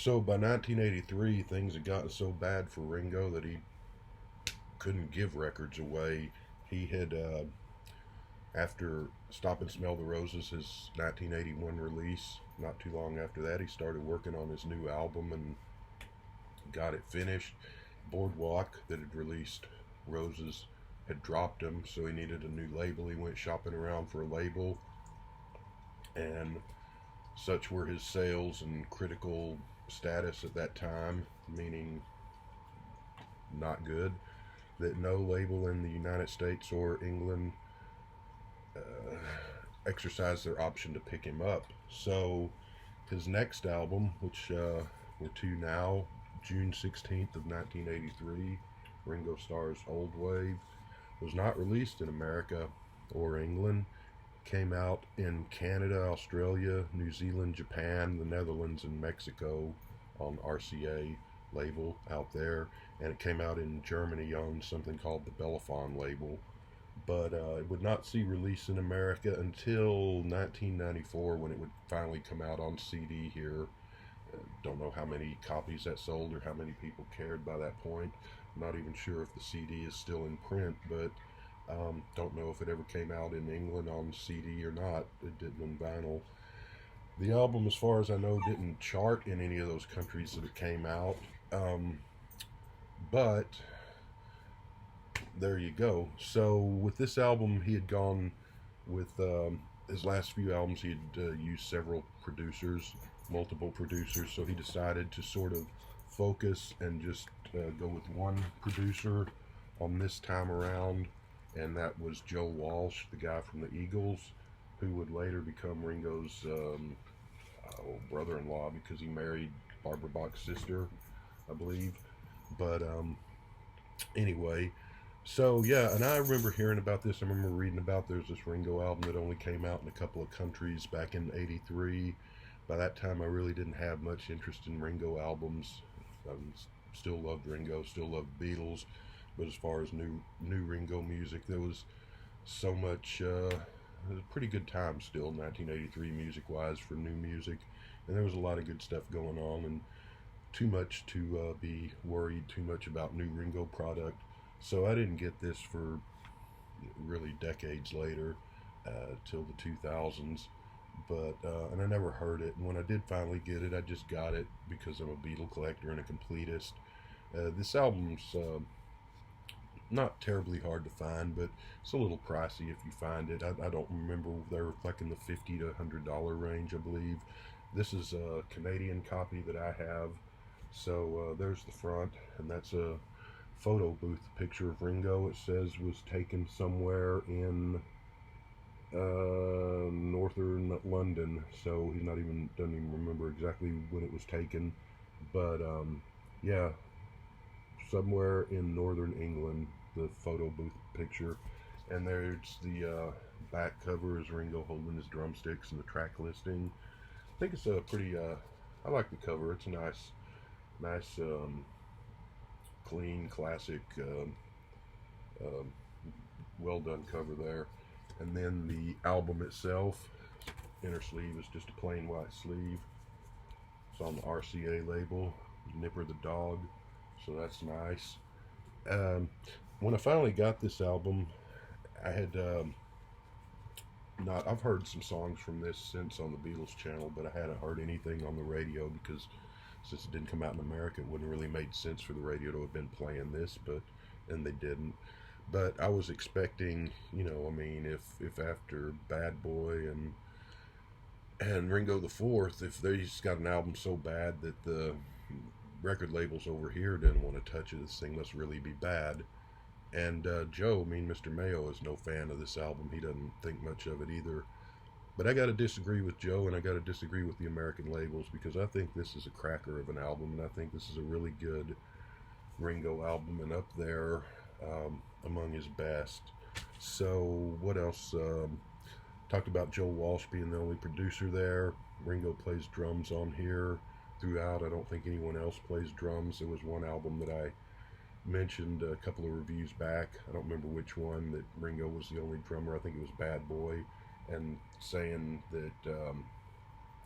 So by 1983, things had gotten so bad for Ringo that he couldn't give records away. He had, after Stop and Smell the Roses, his 1981 release, not too long after that, he started working on his new album and got it finished. Boardwalk, that had released Roses, had dropped him, so he needed a new label. He went shopping around for a label, and such were his sales and critical status at that time, meaning not good, that no label in the United States or England uh, exercised their option to pick him up. So his next album, which we're to now, June 16th of 1983, Ringo Starr's Old Wave, was not released in America or England. Came out in Canada, Australia, New Zealand, Japan, the Netherlands, and Mexico on RCA label out there, and it came out in Germany on something called the Bellafon label. But it would not see release in America until 1994 when it would finally come out on CD here. Don't know how many copies that sold or how many people cared by that point. I'm not even sure if the CD is still in print, but don't know if it ever came out in England on CD or not. It didn't on vinyl. The album, as far as I know, didn't chart in any of those countries that it came out. Um, but there you go. So with this album, he had gone with his last few albums. He had used several producers, multiple producers. So he decided to sort of focus and just go with one producer on this time around, and that was Joe Walsh, the guy from the Eagles, who would later become Ringo's brother-in-law because he married Barbara Bach's sister, I believe. But anyway, so yeah, and I remember hearing about this. I remember reading about there's this Ringo album that only came out in a couple of countries back in '83. By that time, I really didn't have much interest in Ringo albums. I still loved Ringo, still loved Beatles, but as far as new Ringo music, there was so much. It was a pretty good time still, 1983 music wise for new music, and there was a lot of good stuff going on, and too much to be worried too much about new Ringo product. So I didn't get this for really decades later, till the 2000s. But and I never heard it. And when I did finally get it, I just got it because I'm a Beatle collector and a completist. This album's not terribly hard to find, but it's a little pricey if you find it. I don't remember, they're like in the $50 to $100 range, I believe. This is a Canadian copy that I have. So there's the front, and that's a photo booth picture of Ringo. It says was taken somewhere in northern London, so he's not even doesn't even remember exactly when it was taken, but yeah, somewhere in northern England, the photo booth picture. And there's the back cover is Ringo holding his drumsticks and the track listing. I think it's a pretty I like the cover. It's a nice clean classic well done cover there. And then the album itself, inner sleeve is just a plain white sleeve. It's on the RCA label, Nipper the dog, so that's nice. When I finally got this album, I had not. I've heard some songs from this since on the Beatles channel, but I hadn't heard anything on the radio because since it didn't come out in America, it wouldn't really made sense for the radio to have been playing this, but and they didn't. But I was expecting, I mean, if after Bad Boy and Ringo the Fourth, if they just got an album so bad that the record labels over here didn't want to touch it, this thing must really be bad. And Joe, I mean, Mr. Mayo is no fan of this album. He doesn't think much of it either. But I got to disagree with Joe, and I got to disagree with the American labels because I think this is a cracker of an album, and I think this is a really good Ringo album and up there among his best. So what else? Talked about Joe Walsh being the only producer there. Ringo plays drums on here throughout. I don't think anyone else plays drums. There was one album that I mentioned a couple of reviews back. I don't remember which one, that Ringo was the only drummer. I think it was Bad Boy, and saying that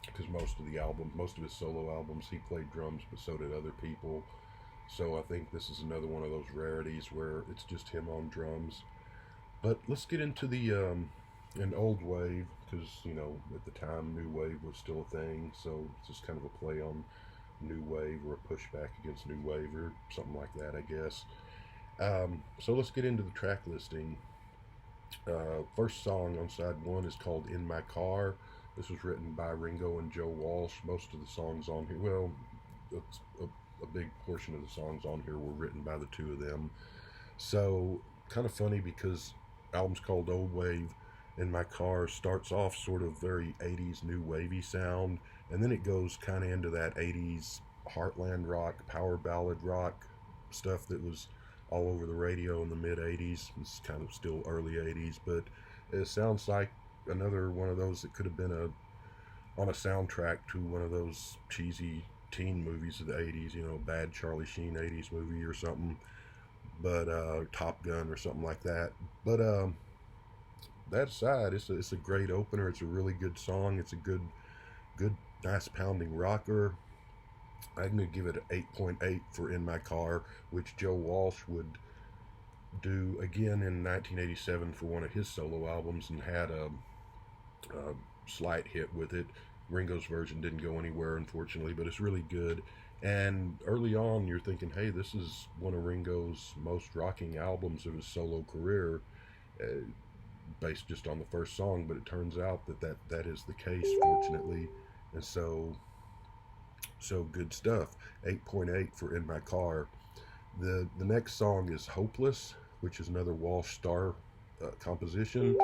because most of his solo albums, he played drums, but so did other people. So I think this is another one of those rarities where it's just him on drums. But let's get into the an old wave, because at the time new wave was still a thing. So it's just kind of a play on new wave, or a pushback against new wave, or something like that, I guess. So let's get into the track listing. First song on side one is called "In My Car." This was written by Ringo and Joe Walsh. Most of the songs on here, well, it's a big portion of the songs on here were written by the two of them. So kind of funny because album's called Old Wave. In My Car starts off sort of very 80s new wavy sound, and then it goes kind of into that 80s heartland rock, power ballad rock stuff that was all over the radio in the mid 80s. It's kind of still early 80s, but it sounds like another one of those that could have been on a soundtrack to one of those cheesy teen movies of the 80s, bad Charlie Sheen 80s movie or something, but Top Gun or something like that. But that aside, it's a great opener. It's a really good song. It's a good nice pounding rocker. I'm going to give it an 8.8 for "In My Car," which Joe Walsh would do again in 1987 for one of his solo albums, and had a slight hit with it. Ringo's version didn't go anywhere, unfortunately, but it's really good. And early on, you're thinking, hey, this is one of Ringo's most rocking albums of his solo career, based just on the first song. But it turns out that is the case, fortunately. And so good stuff. 8.8 for "In My Car." The next song is "Hopeless," which is another Walsh Star composition.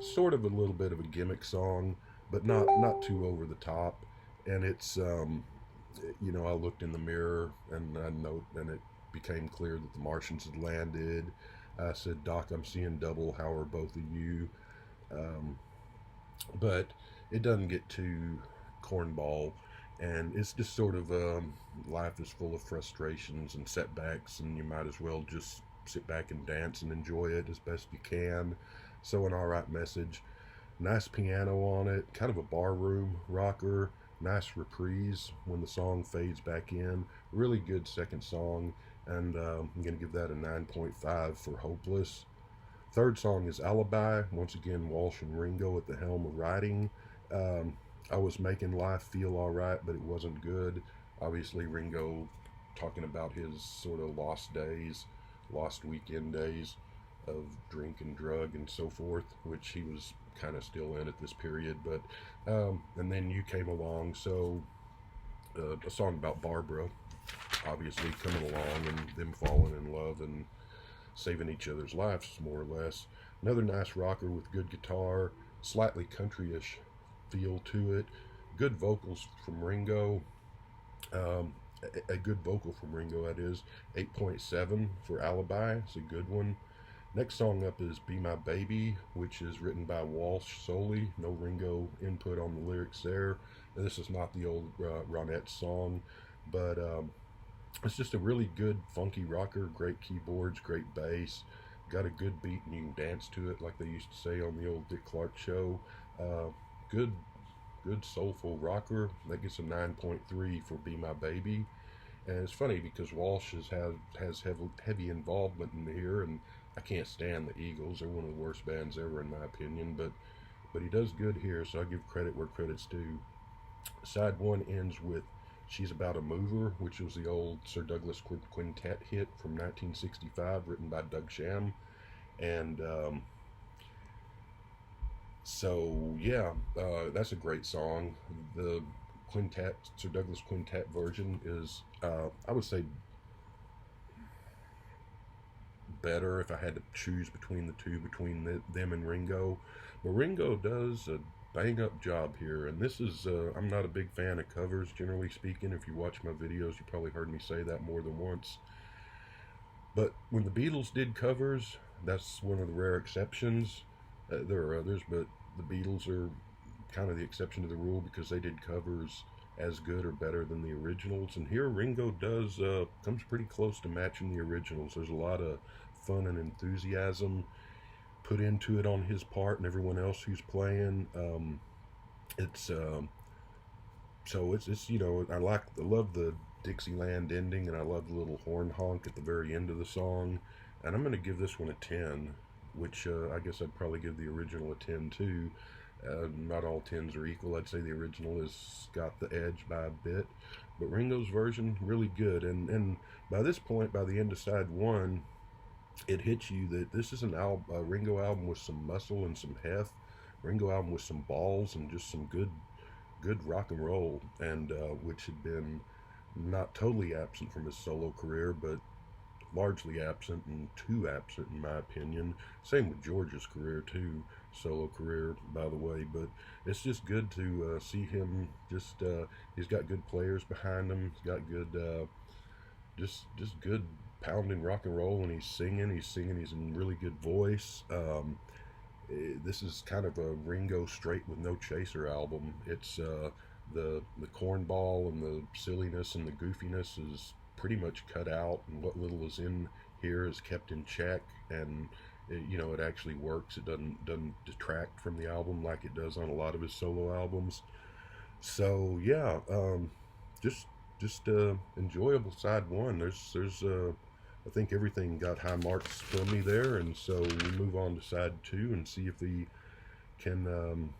Sort of a little bit of a gimmick song, but not too over the top. And it's I looked in the mirror and it became clear that the Martians had landed. I said, "Doc, I'm seeing double. How are both of you?" But it doesn't get too cornball, and it's just sort of life is full of frustrations and setbacks, and you might as well just sit back and dance and enjoy it as best you can. So an alright message. Nice piano on it, kind of a barroom rocker. Nice reprise when the song fades back in. Really good second song, and I'm going to give that a 9.5 for "Hopeless." Third song is "Alibi." Once again, Walsh and Ringo at the helm of writing. I was making life feel alright, but it wasn't good. Obviously, Ringo talking about his sort of lost days, lost weekend days of drink and drug and so forth, which he was kind of still in at this period. But and then you came along, so a song about Barbara, obviously coming along and them falling in love and saving each other's lives, more or less. Another nice rocker with good guitar, slightly country-ish feel to it. Good vocals from Ringo. A good vocal from Ringo, that is. 8.7 for "Alibi." It's a good one. Next song up is "Be My Baby," which is written by Walsh solely. No Ringo input on the lyrics there. And this is not the old Ronette song, but it's just a really good funky rocker. Great keyboards, great bass. Got a good beat and you can dance to it, like they used to say on the old Dick Clark show. Good soulful rocker. That gets a 9.3 for "Be My Baby." And it's funny because Walsh has heavy involvement in here, and I can't stand the Eagles. They're one of the worst bands ever, in my opinion. But he does good here, so I give credit where credit's due. Side one ends with "She's About a Mover," which was the old Sir Douglas Quintet hit from 1965, written by Doug Sham. And so yeah, that's a great song. The Sir Douglas Quintet version is, I would say, better if I had to choose between the two, between them and Ringo. But Ringo does a bang up job here, and this is, I'm not a big fan of covers, generally speaking. If you watch my videos, you probably heard me say that more than once. But when the Beatles did covers, that's one of the rare exceptions. There are others, but the Beatles are kind of the exception to the rule because they did covers as good or better than the originals. And here Ringo comes pretty close to matching the originals. There's a lot of fun and enthusiasm put into it on his part and everyone else who's playing. It's So it's I love the Dixieland ending, and I love the little horn honk at the very end of the song, and I'm gonna give this one a 10, which I guess I'd probably give the original a 10 too. Not all tens are equal. I'd say the original has got the edge by a bit, but Ringo's version really good. And by this point, by the end of side one, it hits you that this is a Ringo album with some muscle and some heft. Ringo album with some balls and just some good rock and roll, and which had been not totally absent from his solo career, but largely absent and too absent in my opinion. Same with George's career too, solo career by the way. But it's just good to see him. He's got good players behind him. He's got good, just good pounding rock and roll, and he's singing. He's in really good voice. This is kind of a Ringo straight with no chaser album. It's the cornball and the silliness and the goofiness is pretty much cut out, and what little is in here is kept in check, and it actually works. It doesn't detract from the album like it does on a lot of his solo albums. So yeah, just enjoyable side one. There's I think everything got high marks from me there, and so we move on to side two and see if we can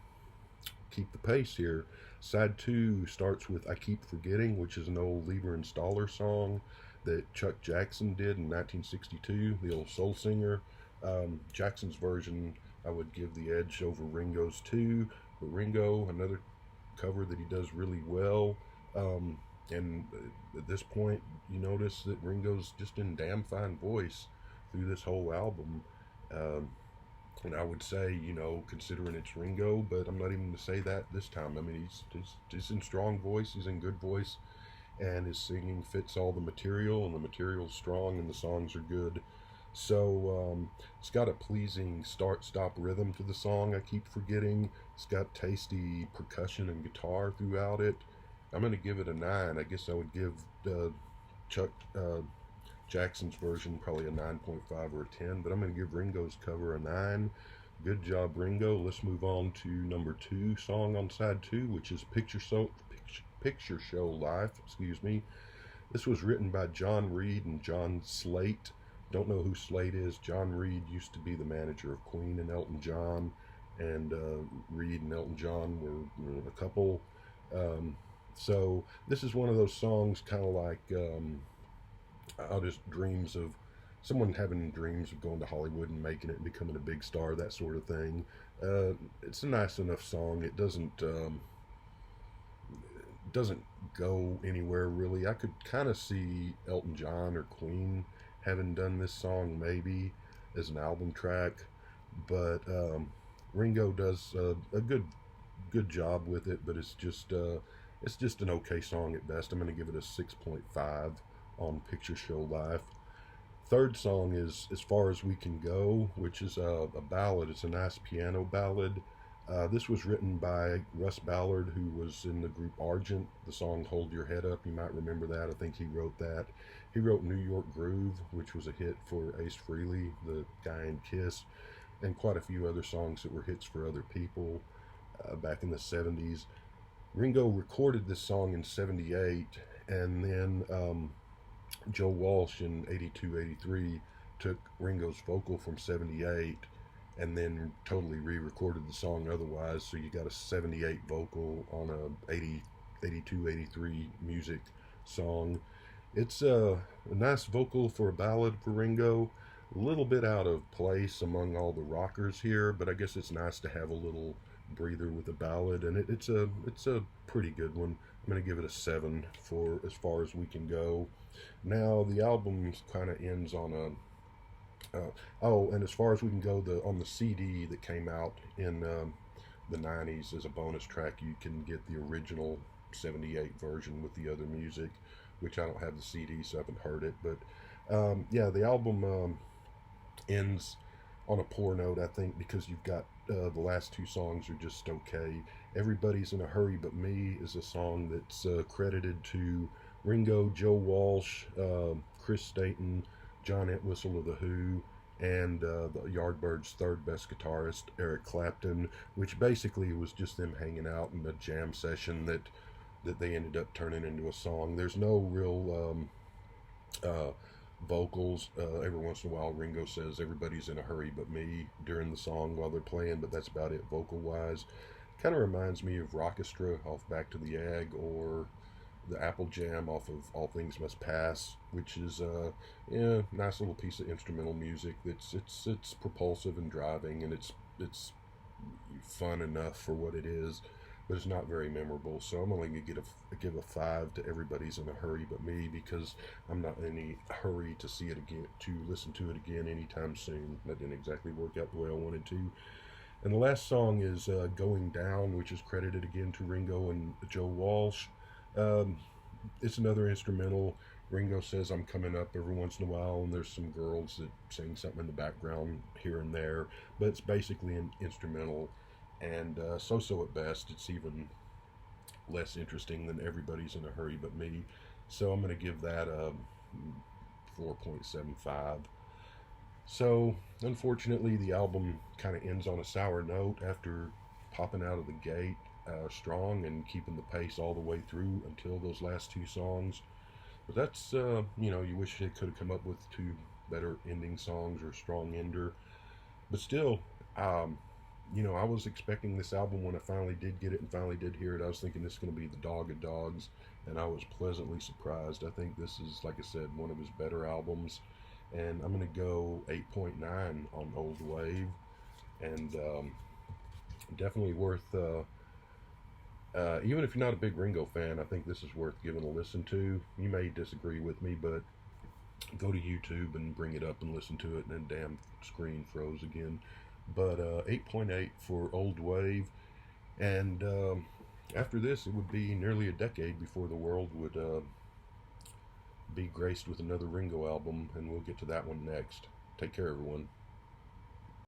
keep the pace here. Side two starts with "I Keep Forgetting," which is an old Lieber and Stoller song that Chuck Jackson did in 1962, the old soul singer. Jackson's version I would give the edge over Ringo's too, but Ringo, another cover that he does really well. And at this point, you notice that Ringo's just in damn fine voice through this whole album. Um, and I would say, considering it's Ringo, but I'm not even going to say that this time. I mean, he's in strong voice, he's in good voice, and his singing fits all the material, and the material's strong, and the songs are good. So it's got a pleasing start-stop rhythm to the song. I keep forgetting. It's got tasty percussion and guitar throughout it. I'm going to give it a 9. I guess I would give Chuck Jackson's version probably a 9.5 or a 10, but I'm going to give Ringo's cover a 9. Good job, Ringo. Let's move on to number 2 song on side 2, which is Picture Show Life. Excuse me. This was written by John Reid and John Slate. Don't know who Slate is. John Reid used to be the manager of Queen and Elton John, and Reid and Elton John were a couple. So this is one of those songs, kind of like just dreams of someone having dreams of going to Hollywood and making it and becoming a big star, that sort of thing. It's a nice enough song. It doesn't go anywhere really. I could kind of see Elton John or Queen having done this song maybe as an album track, but Ringo does a good job with it. But it's just an okay song at best. I'm going to give it a 6.5 on Picture Show Life. Third song is As Far As We Can Go, which is a ballad. It's a nice piano ballad. This was written by Russ Ballard, who was in the group Argent. The song Hold Your Head Up, you might remember that. I think he wrote that. He wrote New York Groove, which was a hit for Ace Frehley, the guy in Kiss, and quite a few other songs that were hits for other people back in the 70s. Ringo recorded this song in 78, and then Joe Walsh in 82, 83 took Ringo's vocal from 78 and then totally re-recorded the song otherwise, so you got a 78 vocal on a 82, 83 music song. It's a nice vocal for a ballad for Ringo, a little bit out of place among all the rockers here, but I guess it's nice to have a little breather with a ballad, and it's a pretty good one. I'm going to give it a 7 for As Far As We Can Go. Now the album kind of ends on a and As Far As We Can Go, on the CD that came out in the 90s as a bonus track, you can get the original 78 version with the other music, which I don't have the CD, so I haven't heard it. But yeah, the album ends on a poor note, I think, because you've got the last 2 songs are just okay. Everybody's in a Hurry But Me is a song that's credited to Ringo, Joe Walsh, Chris Staten, John Entwistle of The Who, and the Yardbirds' third best guitarist, Eric Clapton, which basically was just them hanging out in a jam session that that they ended up turning into a song. There's no real uh, vocals. Every once in a while, Ringo says everybody's in a hurry but me during the song while they're playing, but that's about it vocal wise. Kind of reminds me of Rockestra off Back to the Egg, or the Apple Jam off of All Things Must Pass, which is yeah, nice little piece of instrumental music. It's propulsive and driving, and it's fun enough for what it is, but it's not very memorable. So I'm only gonna give a 5 to Everybody's in a Hurry But Me, because I'm not in any hurry to see it again, to listen to it again anytime soon. That didn't exactly work out the way I wanted to. And the last song is Going Down, which is credited again to Ringo and Joe Walsh. Um, it's another instrumental. Ringo says, I'm coming up every once in a while, and there's some girls that sing something in the background here and there, but it's basically an instrumental, and so at best. It's even less interesting than Everybody's in a Hurry But Me. So I'm going to give that a 4.75. So, unfortunately, the album kind of ends on a sour note after popping out of the gate strong and keeping the pace all the way through until those last two songs. But that's, you wish they could have come up with two better ending songs or a strong ender. But still, um, I was expecting this album when I finally did get it and finally did hear it. I was thinking this is going to be the dog of dogs, and I was pleasantly surprised. I think this is, like I said, one of his better albums, and I'm going to go 8.9 on Old Wave, and definitely worth. Even if you're not a big Ringo fan, I think this is worth giving a listen to. You may disagree with me, but go to YouTube and bring it up and listen to it, and then damn screen froze again. But 8.8 for Old Wave, and after this, it would be nearly a decade before the world would be graced with another Ringo album, and we'll get to that one next. Take care, everyone.